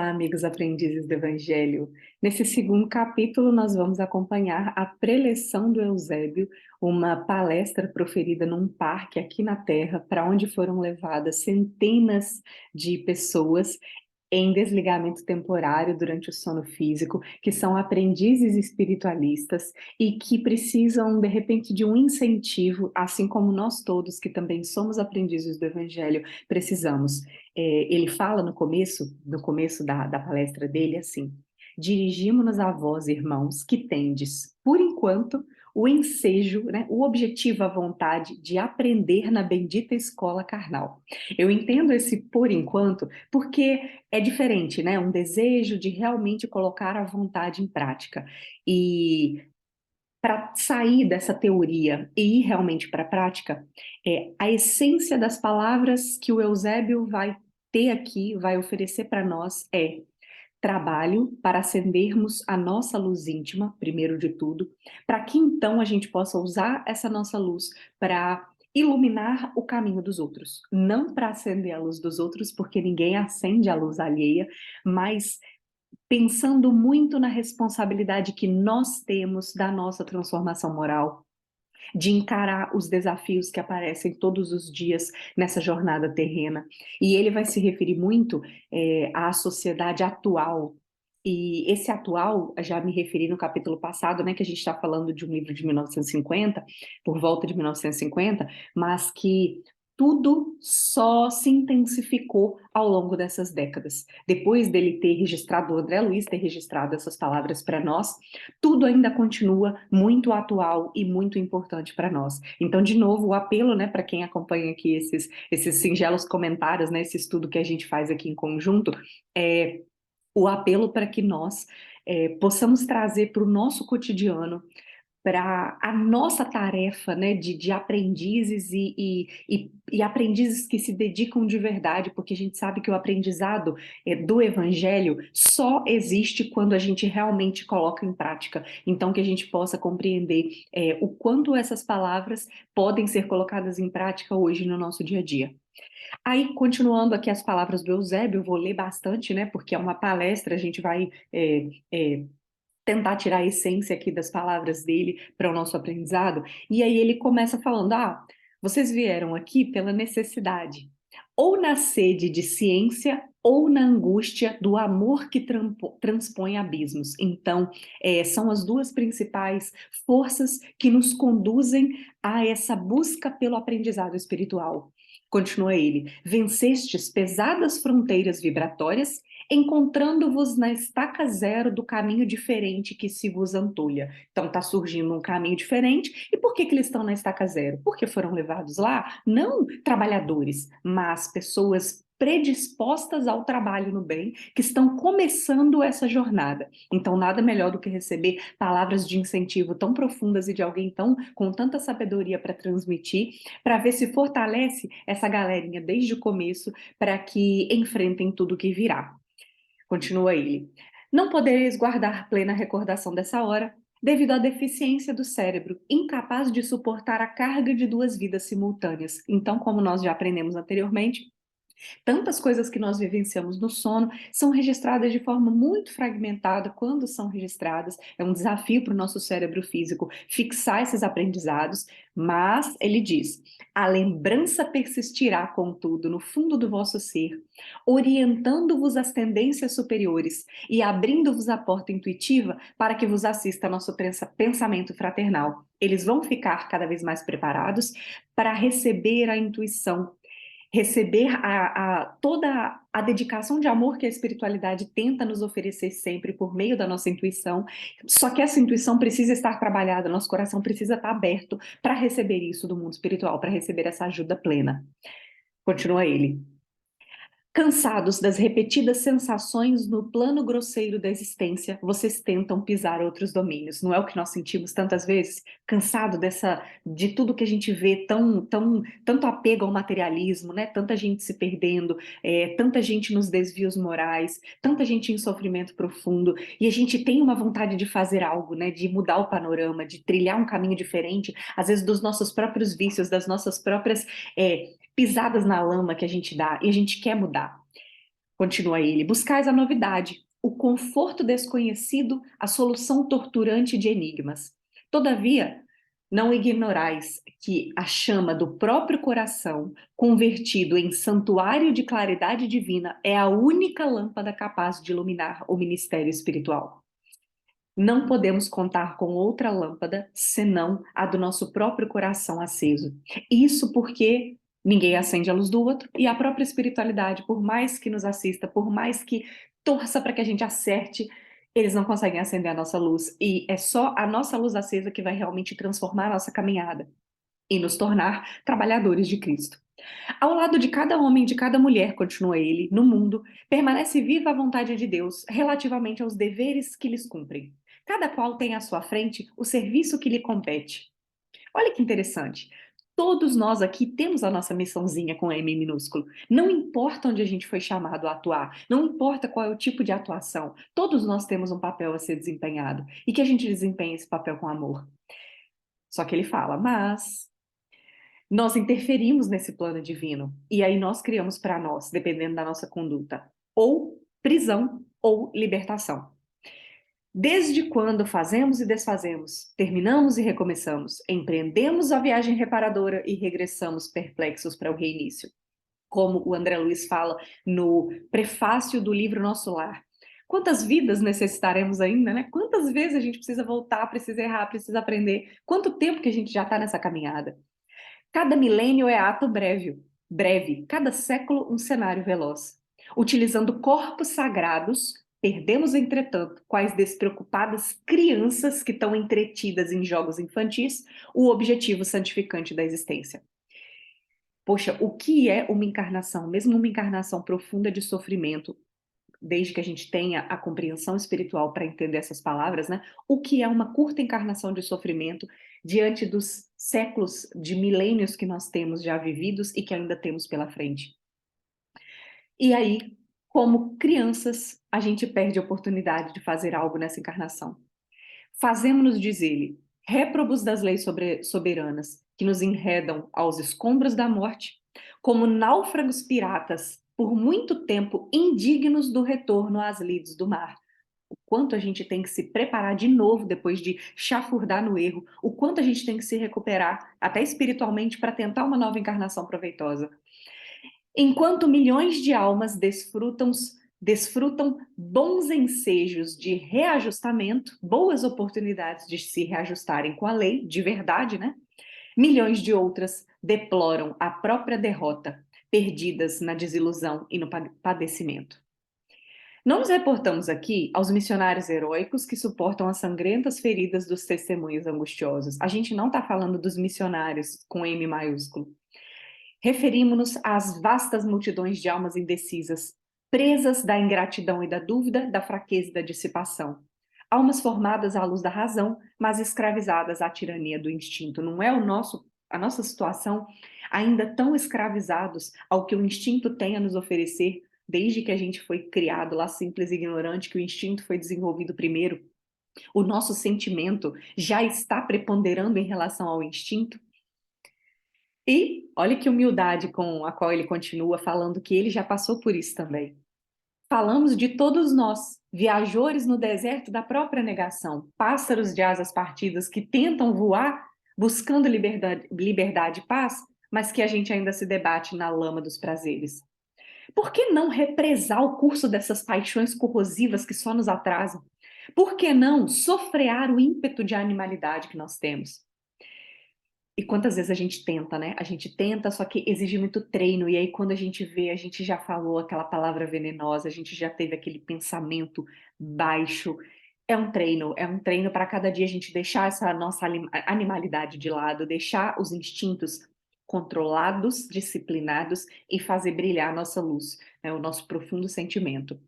Olá, amigos aprendizes do Evangelho. Nesse segundo capítulo, nós vamos acompanhar a preleção do Eusébio, uma palestra proferida num parque aqui na Terra, para onde foram levadas centenas de pessoas em desligamento temporário durante o sono físico, que são aprendizes espiritualistas e que precisam, de repente, de um incentivo, assim como nós todos, que também somos aprendizes do Evangelho, precisamos. Ele fala no começo da palestra dele, assim: dirigimo-nos a vós, irmãos, que tendes, por enquanto, o ensejo, né, o objetivo, a vontade de aprender na bendita escola carnal. Eu entendo esse por enquanto, porque é diferente, né? Um desejo de realmente colocar a vontade em prática. E para sair dessa teoria e ir realmente para a prática, a essência das palavras que o Eusébio vai ter aqui, vai oferecer para nós é trabalho para acendermos a nossa luz íntima, primeiro de tudo, para que então a gente possa usar essa nossa luz para iluminar o caminho dos outros, não para acender a luz dos outros, porque ninguém acende a luz alheia, mas pensando muito na responsabilidade que nós temos da nossa transformação moral, de encarar os desafios que aparecem todos os dias nessa jornada terrena. E ele vai se referir muito à sociedade atual. E esse atual, já me referi no capítulo passado, né, que a gente está falando de um livro de 1950, por volta de 1950, mas que tudo só se intensificou ao longo dessas décadas. Depois dele ter registrado, o André Luiz ter registrado essas palavras para nós, tudo ainda continua muito atual e muito importante para nós. Então, de novo, o apelo, né, para quem acompanha aqui esses singelos comentários, né, esse estudo que a gente faz aqui em conjunto, é o apelo para que nós possamos trazer para o nosso cotidiano, para a nossa tarefa, né, de aprendizes e aprendizes que se dedicam de verdade, porque a gente sabe que o aprendizado do Evangelho só existe quando a gente realmente coloca em prática. Então, que a gente possa compreender o quanto essas palavras podem ser colocadas em prática hoje no nosso dia a dia. Aí, continuando aqui as palavras do Eusébio, eu vou ler bastante, né, porque é uma palestra, a gente vai tentar tirar a essência aqui das palavras dele para o nosso aprendizado. E aí ele começa falando: vocês vieram aqui pela necessidade, ou na sede de ciência, ou na angústia do amor que transpõe abismos. Então, são as duas principais forças que nos conduzem a essa busca pelo aprendizado espiritual. Continua ele: vencestes pesadas fronteiras vibratórias, encontrando-vos na estaca zero do caminho diferente que se vos antolha. Então está surgindo um caminho diferente. E por que eles estão na estaca zero? Porque foram levados lá, não trabalhadores, mas pessoas predispostas ao trabalho no bem, que estão começando essa jornada. Então, nada melhor do que receber palavras de incentivo tão profundas e de alguém tão com tanta sabedoria para transmitir, para ver se fortalece essa galerinha desde o começo, para que enfrentem tudo que virá. Continua ele: não podereis guardar plena recordação dessa hora, devido à deficiência do cérebro, incapaz de suportar a carga de duas vidas simultâneas. Então, como nós já aprendemos anteriormente, tantas coisas que nós vivenciamos no sono são registradas de forma muito fragmentada quando são registradas. É um desafio para o nosso cérebro físico fixar esses aprendizados, mas ele diz: a lembrança persistirá, contudo, no fundo do vosso ser, orientando-vos às tendências superiores e abrindo-vos a porta intuitiva para que vos assista nosso pensamento fraternal. Eles vão ficar cada vez mais preparados para receber a intuição, receber toda a dedicação de amor que a espiritualidade tenta nos oferecer sempre por meio da nossa intuição. Só que essa intuição precisa estar trabalhada, nosso coração precisa estar aberto para receber isso do mundo espiritual, para receber essa ajuda plena. Continua ele: cansados das repetidas sensações no plano grosseiro da existência, vocês tentam pisar outros domínios. Não é o que nós sentimos tantas vezes? Cansado de tudo que a gente vê, tanto apego ao materialismo, né? Tanta gente se perdendo, tanta gente nos desvios morais, tanta gente em sofrimento profundo, e a gente tem uma vontade de fazer algo, né? De mudar o panorama, de trilhar um caminho diferente, às vezes dos nossos próprios vícios, das nossas próprias pisadas na lama que a gente dá, e a gente quer mudar. Continua ele, buscais a novidade, o conforto desconhecido, a solução torturante de enigmas. Todavia, não ignorais que a chama do próprio coração, convertido em santuário de claridade divina, é a única lâmpada capaz de iluminar o ministério espiritual. Não podemos contar com outra lâmpada senão a do nosso próprio coração aceso. Isso porque ninguém acende a luz do outro e a própria espiritualidade, por mais que nos assista, por mais que torça para que a gente acerte, eles não conseguem acender a nossa luz. E é só a nossa luz acesa que vai realmente transformar a nossa caminhada e nos tornar trabalhadores de Cristo. Ao lado de cada homem e de cada mulher, continua ele, no mundo, permanece viva a vontade de Deus relativamente aos deveres que lhes cumprem. Cada qual tem à sua frente o serviço que lhe compete. Olha que interessante. Todos nós aqui temos a nossa missãozinha com M minúsculo. Não importa onde a gente foi chamado a atuar, não importa qual é o tipo de atuação, todos nós temos um papel a ser desempenhado e que a gente desempenhe esse papel com amor. Só que ele fala, mas nós interferimos nesse plano divino e aí nós criamos para nós, dependendo da nossa conduta, ou prisão ou libertação. Desde quando fazemos e desfazemos, terminamos e recomeçamos, empreendemos a viagem reparadora e regressamos perplexos para o reinício. Como o André Luiz fala no prefácio do livro Nosso Lar. Quantas vidas necessitaremos ainda, né? Quantas vezes a gente precisa voltar, precisa errar, precisa aprender? Quanto tempo que a gente já está nessa caminhada? Cada milênio é ato breve, cada século um cenário veloz. Utilizando corpos sagrados, perdemos, entretanto, quais despreocupadas crianças que estão entretidas em jogos infantis, o objetivo santificante da existência. Poxa, o que é uma encarnação? Mesmo uma encarnação profunda de sofrimento, desde que a gente tenha a compreensão espiritual para entender essas palavras, né? O que é uma curta encarnação de sofrimento diante dos séculos de milênios que nós temos já vividos e que ainda temos pela frente. E aí, como crianças, a gente perde a oportunidade de fazer algo nessa encarnação. Fazemos-nos, diz ele, réprobos das leis soberanas, que nos enredam aos escombros da morte, como náufragos piratas, por muito tempo indignos do retorno às lides do mar. O quanto a gente tem que se preparar de novo depois de chafurdar no erro, o quanto a gente tem que se recuperar, até espiritualmente, para tentar uma nova encarnação proveitosa. Enquanto milhões de almas desfrutam bons ensejos de reajustamento, boas oportunidades de se reajustarem com a lei, de verdade, né? Milhões de outras deploram a própria derrota, perdidas na desilusão e no padecimento. Não nos reportamos aqui aos missionários heróicos que suportam as sangrentas feridas dos testemunhos angustiosos. A gente não está falando dos missionários com M maiúsculo. Referimos-nos às vastas multidões de almas indecisas, presas da ingratidão e da dúvida, da fraqueza e da dissipação. Almas formadas à luz da razão, mas escravizadas à tirania do instinto. Não é a nossa situação ainda tão escravizados ao que o instinto tem a nos oferecer, desde que a gente foi criado lá simples e ignorante, que o instinto foi desenvolvido primeiro. O nosso sentimento já está preponderando em relação ao instinto. E olha que humildade com a qual ele continua falando que ele já passou por isso também. Falamos de todos nós, viajores no deserto da própria negação, pássaros de asas partidas que tentam voar buscando liberdade e paz, mas que a gente ainda se debate na lama dos prazeres. Por que não represar o curso dessas paixões corrosivas que só nos atrasam? Por que não sofrear o ímpeto de animalidade que nós temos? E quantas vezes a gente tenta, né? A gente tenta, só que exige muito treino. E aí, quando a gente vê, a gente já falou aquela palavra venenosa, a gente já teve aquele pensamento baixo. É um treino para cada dia a gente deixar essa nossa animalidade de lado, deixar os instintos controlados, disciplinados e fazer brilhar a nossa luz, né? O nosso profundo sentimento.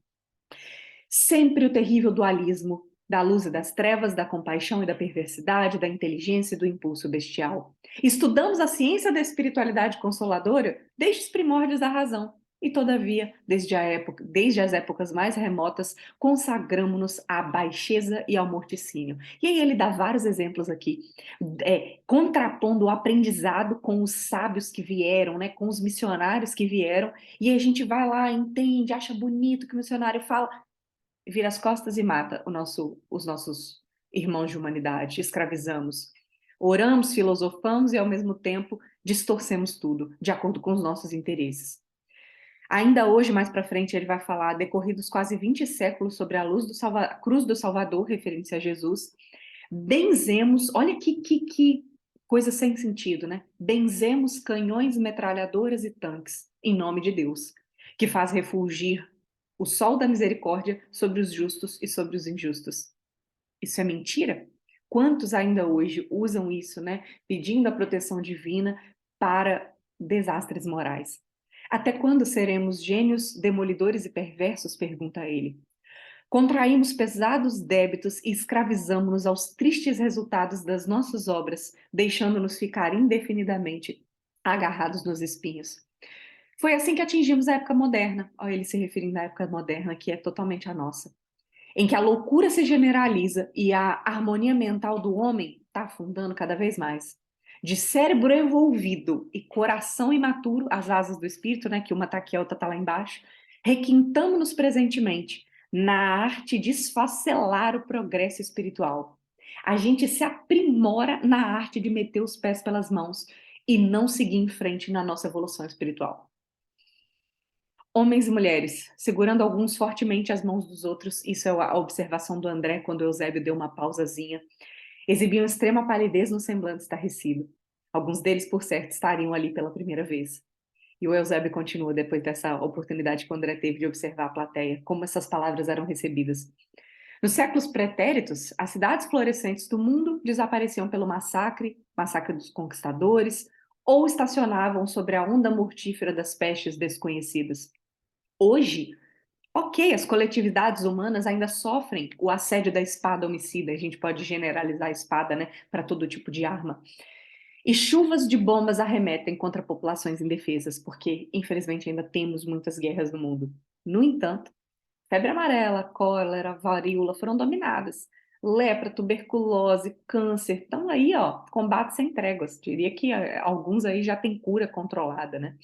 Sempre o terrível dualismo da luz e das trevas, da compaixão e da perversidade, da inteligência e do impulso bestial. Estudamos a ciência da espiritualidade consoladora desde os primórdios da razão. E todavia, desde as épocas mais remotas, consagramo-nos à baixeza e ao morticínio. E aí ele dá vários exemplos aqui, contrapondo o aprendizado com os sábios que vieram, né, com os missionários que vieram, e a gente vai lá, entende, acha bonito que o missionário fala, vira as costas e mata os nossos irmãos de humanidade, escravizamos. Oramos, filosofamos e, ao mesmo tempo, distorcemos tudo, de acordo com os nossos interesses. Ainda hoje, mais para frente, ele vai falar, decorridos quase 20 séculos, sobre a cruz do Salvador, referente a Jesus. Benzemos, olha que coisa sem sentido, né? Benzemos canhões, metralhadoras e tanques, em nome de Deus, que faz refulgir o sol da misericórdia sobre os justos e sobre os injustos. Isso é mentira? Quantos ainda hoje usam isso, né? Pedindo a proteção divina para desastres morais. Até quando seremos gênios demolidores e perversos? Pergunta ele. Contraímos pesados débitos e escravizamos-nos aos tristes resultados das nossas obras, deixando-nos ficar indefinidamente agarrados nos espinhos. Foi assim que atingimos a época moderna, olha ele se referindo à época moderna, que é totalmente a nossa, em que a loucura se generaliza e a harmonia mental do homem está afundando cada vez mais. De cérebro envolvido e coração imaturo, as asas do espírito, né, que uma tá aqui, a outra tá lá embaixo, requintamos-nos presentemente na arte de esfacelar o progresso espiritual. A gente se aprimora na arte de meter os pés pelas mãos e não seguir em frente na nossa evolução espiritual. Homens e mulheres, segurando alguns fortemente as mãos dos outros, isso é a observação do André quando Eusébio deu uma pausazinha, exibiam extrema palidez no semblante estarrecido. Alguns deles, por certo, estariam ali pela primeira vez. E o Eusébio continua depois dessa oportunidade que o André teve de observar a plateia, como essas palavras eram recebidas. Nos séculos pretéritos, as cidades florescentes do mundo desapareciam pelo massacre dos conquistadores, ou estacionavam sobre a onda mortífera das pestes desconhecidas. Hoje, ok, as coletividades humanas ainda sofrem o assédio da espada homicida, a gente pode generalizar a espada, né, para todo tipo de arma. E chuvas de bombas arremetem contra populações indefesas, porque, infelizmente, ainda temos muitas guerras no mundo. No entanto, febre amarela, cólera, varíola foram dominadas. Lepra, tuberculose, câncer, estão aí, ó, combate sem tréguas. Diria que alguns aí já têm cura controlada, né?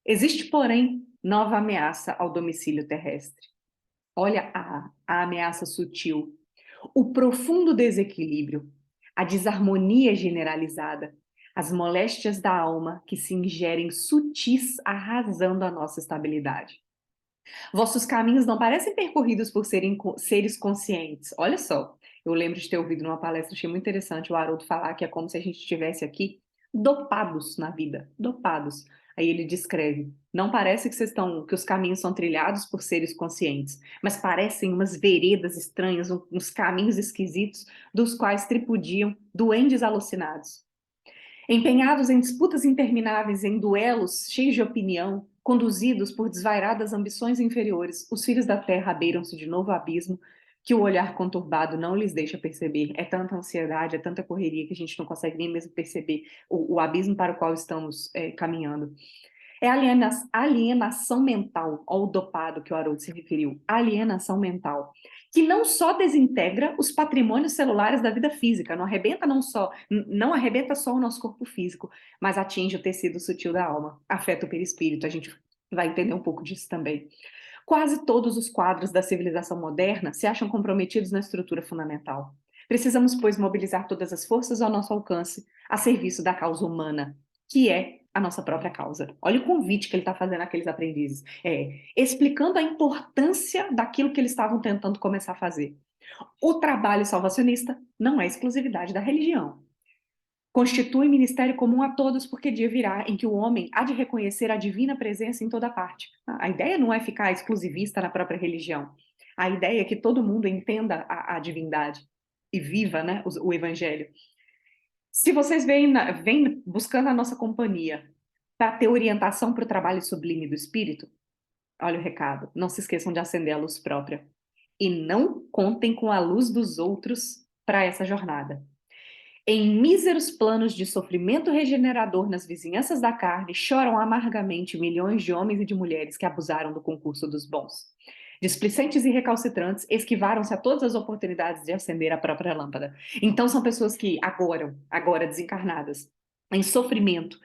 Existe, porém, nova ameaça ao domicílio terrestre. Olha a ameaça sutil, o profundo desequilíbrio, a desarmonia generalizada, as moléstias da alma que se ingerem sutis, arrasando a nossa estabilidade. Vossos caminhos não parecem percorridos por seres conscientes. Olha só, eu lembro de ter ouvido numa palestra, achei muito interessante o Haroldo falar que é como se a gente estivesse aqui dopados na vida, dopados. Aí ele descreve, não parece que os caminhos são trilhados por seres conscientes, mas parecem umas veredas estranhas, uns caminhos esquisitos, dos quais tripudiam duendes alucinados. Empenhados em disputas intermináveis, em duelos cheios de opinião, conduzidos por desvairadas ambições inferiores, os filhos da terra abeiram-se de novo abismo que o olhar conturbado não lhes deixa perceber. É tanta ansiedade, é tanta correria que a gente não consegue nem mesmo perceber o abismo para o qual estamos caminhando. É alienação mental, ao dopado que o Haroldo se referiu, alienação mental, que não só desintegra os patrimônios celulares da vida física, não arrebenta só o nosso corpo físico, mas atinge o tecido sutil da alma, afeta o perispírito, a gente vai entender um pouco disso também. Quase todos os quadros da civilização moderna se acham comprometidos na estrutura fundamental. Precisamos, pois, mobilizar todas as forças ao nosso alcance, a serviço da causa humana, que é a nossa própria causa. Olha o convite que ele está fazendo àqueles aprendizes. Explicando a importância daquilo que eles estavam tentando começar a fazer. O trabalho salvacionista não é exclusividade da religião. Constitui ministério comum a todos, porque dia virá em que o homem há de reconhecer a divina presença em toda parte. A ideia não é ficar exclusivista na própria religião. A ideia é que todo mundo entenda a divindade e viva, né, o evangelho. Se vocês vêm buscando a nossa companhia para ter orientação para o trabalho sublime do espírito, olha o recado, não se esqueçam de acender a luz própria. E não contem com a luz dos outros para essa jornada. Em míseros planos de sofrimento regenerador nas vizinhanças da carne, choram amargamente milhões de homens e de mulheres que abusaram do concurso dos bons. Displicentes e recalcitrantes esquivaram-se a todas as oportunidades de acender a própria lâmpada. Então são pessoas que agora desencarnadas, em sofrimento,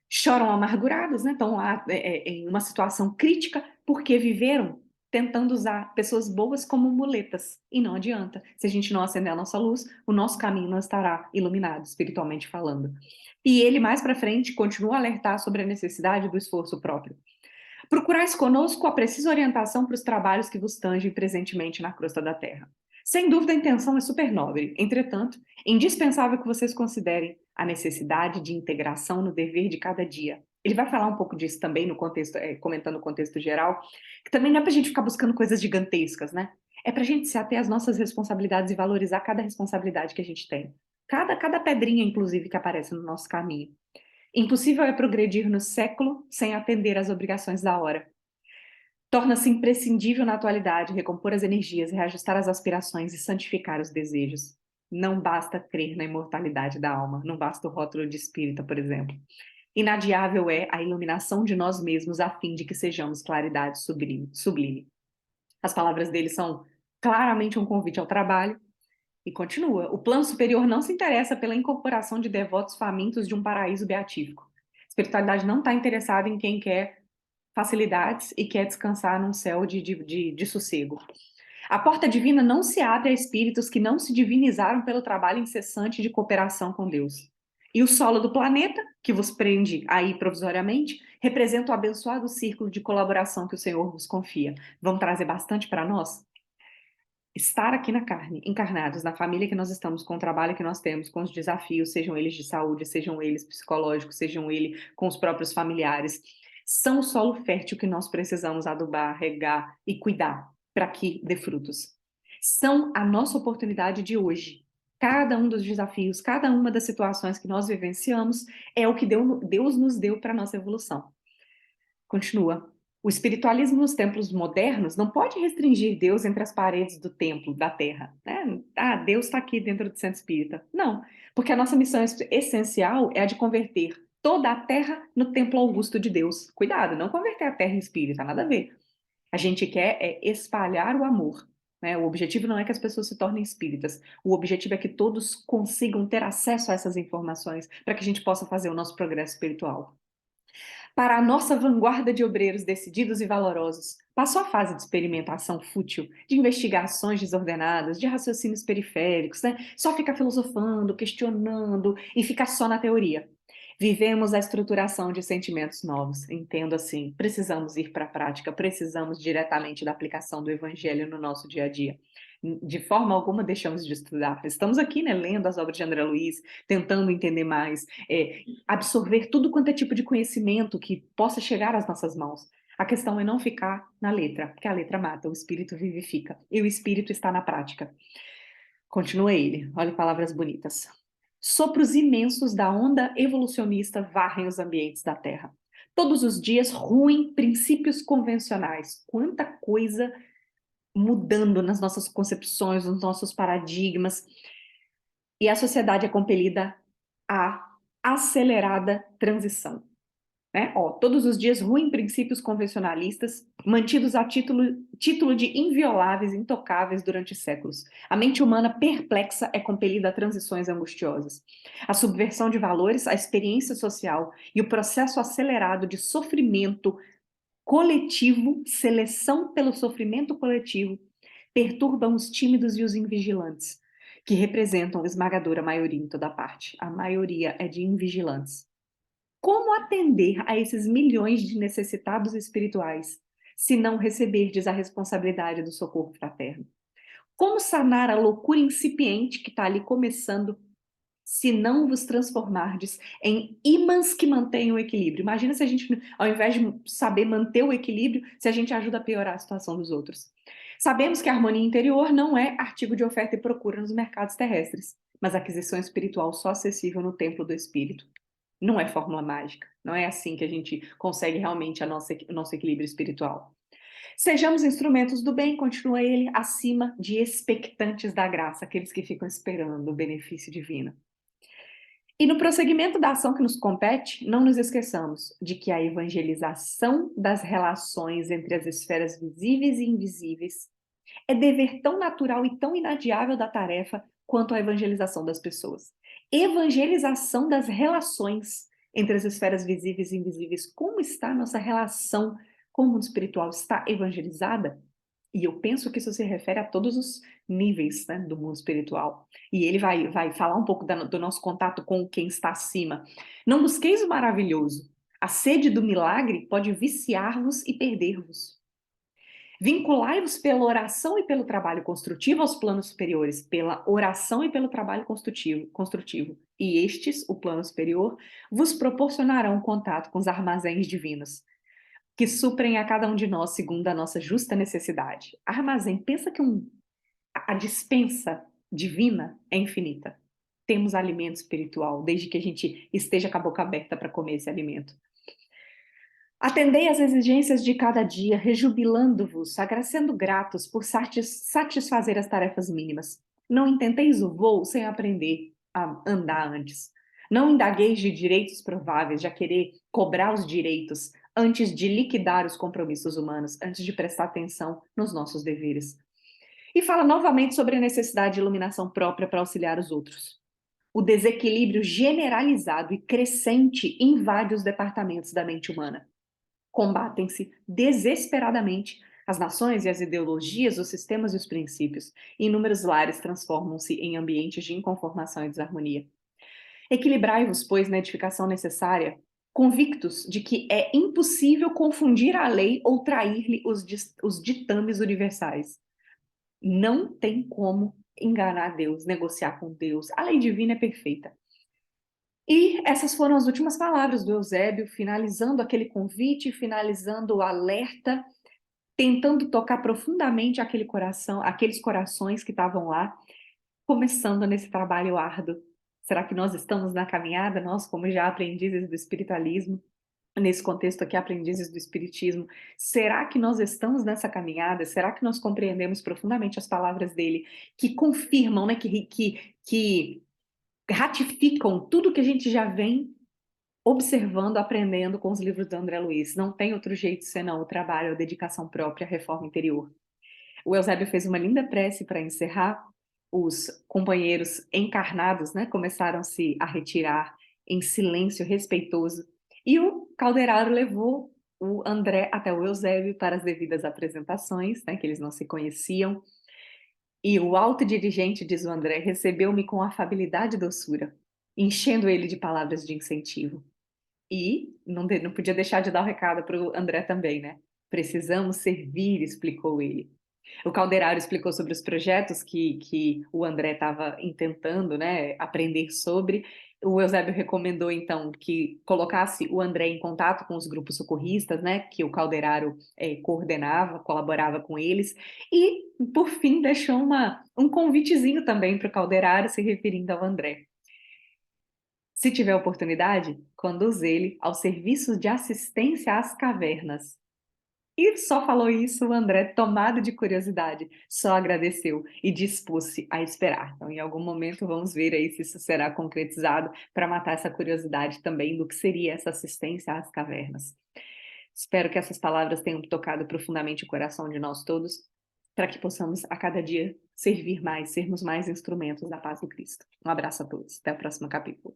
choram amarguradas, né? Estão lá em uma situação crítica porque viveram tentando usar pessoas boas como muletas. E não adianta. Se a gente não acender a nossa luz, o nosso caminho não estará iluminado, espiritualmente falando. E ele, mais para frente, continua a alertar sobre a necessidade do esforço próprio. Procurais conosco a precisa orientação para os trabalhos que vos tangem presentemente na crosta da terra. Sem dúvida, a intenção é super nobre. Entretanto, é indispensável que vocês considerem a necessidade de integração no dever de cada dia. Ele vai falar um pouco disso também no contexto, comentando o contexto geral, que também não é para a gente ficar buscando coisas gigantescas, né? É para a gente se ater às nossas responsabilidades e valorizar cada responsabilidade que a gente tem. Cada pedrinha, inclusive, que aparece no nosso caminho. Impossível é progredir no século sem atender às obrigações da hora. Torna-se imprescindível na atualidade recompor as energias, reajustar as aspirações e santificar os desejos. Não basta crer na imortalidade da alma, não basta o rótulo de espírita, por exemplo. Inadiável é a iluminação de nós mesmos a fim de que sejamos claridade sublime. As palavras dele são claramente um convite ao trabalho e continua. O plano superior não se interessa pela incorporação de devotos famintos de um paraíso beatífico. A espiritualidade não está interessada em quem quer facilidades e quer descansar num céu de sossego. A porta divina não se abre a espíritos que não se divinizaram pelo trabalho incessante de cooperação com Deus. E o solo do planeta, que vos prende aí provisoriamente, representa o abençoado círculo de colaboração que o Senhor vos confia. Vamos trazer bastante para nós? Estar aqui na carne, encarnados, na família que nós estamos, com o trabalho que nós temos, com os desafios, sejam eles de saúde, sejam eles psicológicos, sejam eles com os próprios familiares, são o solo fértil que nós precisamos adubar, regar e cuidar para que dê frutos. São a nossa oportunidade de hoje. Cada um dos desafios, cada uma das situações que nós vivenciamos é o que Deus nos deu para a nossa evolução. Continua. O espiritualismo nos templos modernos não pode restringir Deus entre as paredes do templo, da terra. Né? Ah, Deus está aqui dentro do centro espírita. Não, porque a nossa missão essencial é a de converter toda a terra no templo augusto de Deus. Cuidado, não converter a terra em espírita, nada a ver. A gente quer espalhar o amor. Né? O objetivo não é que as pessoas se tornem espíritas. O objetivo é que todos consigam ter acesso a essas informações para que a gente possa fazer o nosso progresso espiritual. Para a nossa vanguarda de obreiros decididos e valorosos, passou a fase de experimentação fútil, de investigações desordenadas, de raciocínios periféricos, né? Só ficar filosofando, questionando e ficar só na teoria. Vivemos a estruturação de sentimentos novos. Entendo assim, precisamos ir para a prática, precisamos diretamente da aplicação do evangelho no nosso dia a dia. De forma alguma deixamos de estudar. Estamos aqui, né, lendo as obras de André Luiz, tentando entender mais, absorver tudo quanto é tipo de conhecimento que possa chegar às nossas mãos. A questão é não ficar na letra, porque a letra mata, o espírito vivifica, e o espírito está na prática. Continua ele, olha palavras bonitas. Sopros imensos da onda evolucionista varrem os ambientes da Terra. Todos os dias ruem princípios convencionais. Quanta coisa mudando nas nossas concepções, nos nossos paradigmas. E a sociedade é compelida à acelerada transição. Né? Todos os dias ruem princípios convencionalistas, mantidos a título de invioláveis, intocáveis durante séculos. A mente humana perplexa é compelida a transições angustiosas. A subversão de valores, a experiência social e o processo acelerado de sofrimento coletivo, seleção pelo sofrimento coletivo, perturbam os tímidos e os invigilantes, que representam a esmagadora maioria em toda parte. A maioria é de invigilantes. Como atender a esses milhões de necessitados espirituais, se não receberdes a responsabilidade do socorro fraterno? Como sanar a loucura incipiente que está ali começando, se não vos transformardes em imãs que mantenham o equilíbrio? Imagina se a gente, ao invés de saber manter o equilíbrio, se a gente ajuda a piorar a situação dos outros. Sabemos que a harmonia interior não é artigo de oferta e procura nos mercados terrestres, mas a aquisição espiritual só acessível no templo do espírito. Não é fórmula mágica, não é assim que a gente consegue realmente o nosso equilíbrio espiritual. Sejamos instrumentos do bem, continua ele, acima de expectantes da graça, aqueles que ficam esperando o benefício divino. E no prosseguimento da ação que nos compete, não nos esqueçamos de que a evangelização das relações entre as esferas visíveis e invisíveis é dever tão natural e tão inadiável da tarefa quanto a evangelização das pessoas. Evangelização das relações entre as esferas visíveis e invisíveis. Como está a nossa relação com o mundo espiritual? Está evangelizada? E eu penso que isso se refere a todos os níveis, né, do mundo espiritual. E ele vai falar um pouco do nosso contato com quem está acima. Não busqueis o maravilhoso. A sede do milagre pode viciar-vos e perder-vos. Vinculai-vos pela oração e pelo trabalho construtivo aos planos superiores, pela oração e pelo trabalho construtivo. E estes, o plano superior, vos proporcionarão contato com os armazéns divinos, que suprem a cada um de nós segundo a nossa justa necessidade. Armazém, pensa que a dispensa divina é infinita. Temos alimento espiritual, desde que a gente esteja com a boca aberta para comer esse alimento. Atendei às exigências de cada dia, rejubilando-vos, agraciando gratos por satisfazer as tarefas mínimas. Não intenteis o voo sem aprender a andar antes. Não indagueis de direitos prováveis, já querer cobrar os direitos antes de liquidar os compromissos humanos, antes de prestar atenção nos nossos deveres. E fala novamente sobre a necessidade de iluminação própria para auxiliar os outros. O desequilíbrio generalizado e crescente invade os departamentos da mente humana. Combatem-se desesperadamente as nações e as ideologias, os sistemas e os princípios. Inúmeros lares transformam-se em ambientes de inconformação e desarmonia. Equilibrai-vos, pois, na edificação necessária, convictos de que é impossível confundir a lei ou trair-lhe os ditames universais. Não tem como enganar Deus, negociar com Deus. A lei divina é perfeita. E essas foram as últimas palavras do Eusébio, finalizando aquele convite, finalizando o alerta, tentando tocar profundamente aqueles corações que estavam lá, começando nesse trabalho árduo. Será que nós estamos na caminhada, nós como já aprendizes do espiritualismo, nesse contexto aqui, aprendizes do espiritismo, será que nós estamos nessa caminhada? Será que nós compreendemos profundamente as palavras dele, que confirmam, né, que ratificam tudo que a gente já vem observando, aprendendo com os livros do André Luiz? Não tem outro jeito senão o trabalho, a dedicação própria, a reforma interior. O Eusébio fez uma linda prece para encerrar. Os companheiros encarnados, né, começaram-se a retirar em silêncio respeitoso. E o Calderaro levou o André até o Eusébio para as devidas apresentações, né, que eles não se conheciam. E o alto dirigente, diz o André, recebeu-me com afabilidade e doçura, enchendo ele de palavras de incentivo. E não podia deixar de dar o recado para o André também, né? Precisamos servir, explicou ele. O Calderaro explicou sobre os projetos que o André estava intentando, né, aprender sobre. O Eusébio recomendou, então, que colocasse o André em contato com os grupos socorristas, né, que o Calderaro coordenava, colaborava com eles. E, por fim, deixou um convitezinho também para o Calderaro, se referindo ao André. Se tiver oportunidade, conduz ele aos serviços de assistência às cavernas. E só falou isso o André, tomado de curiosidade, só agradeceu e dispôs-se a esperar. Então, em algum momento, vamos ver aí se isso será concretizado para matar essa curiosidade também do que seria essa assistência às cavernas. Espero que essas palavras tenham tocado profundamente o coração de nós todos, para que possamos a cada dia servir mais, sermos mais instrumentos da paz do Cristo. Um abraço a todos. Até o próximo capítulo.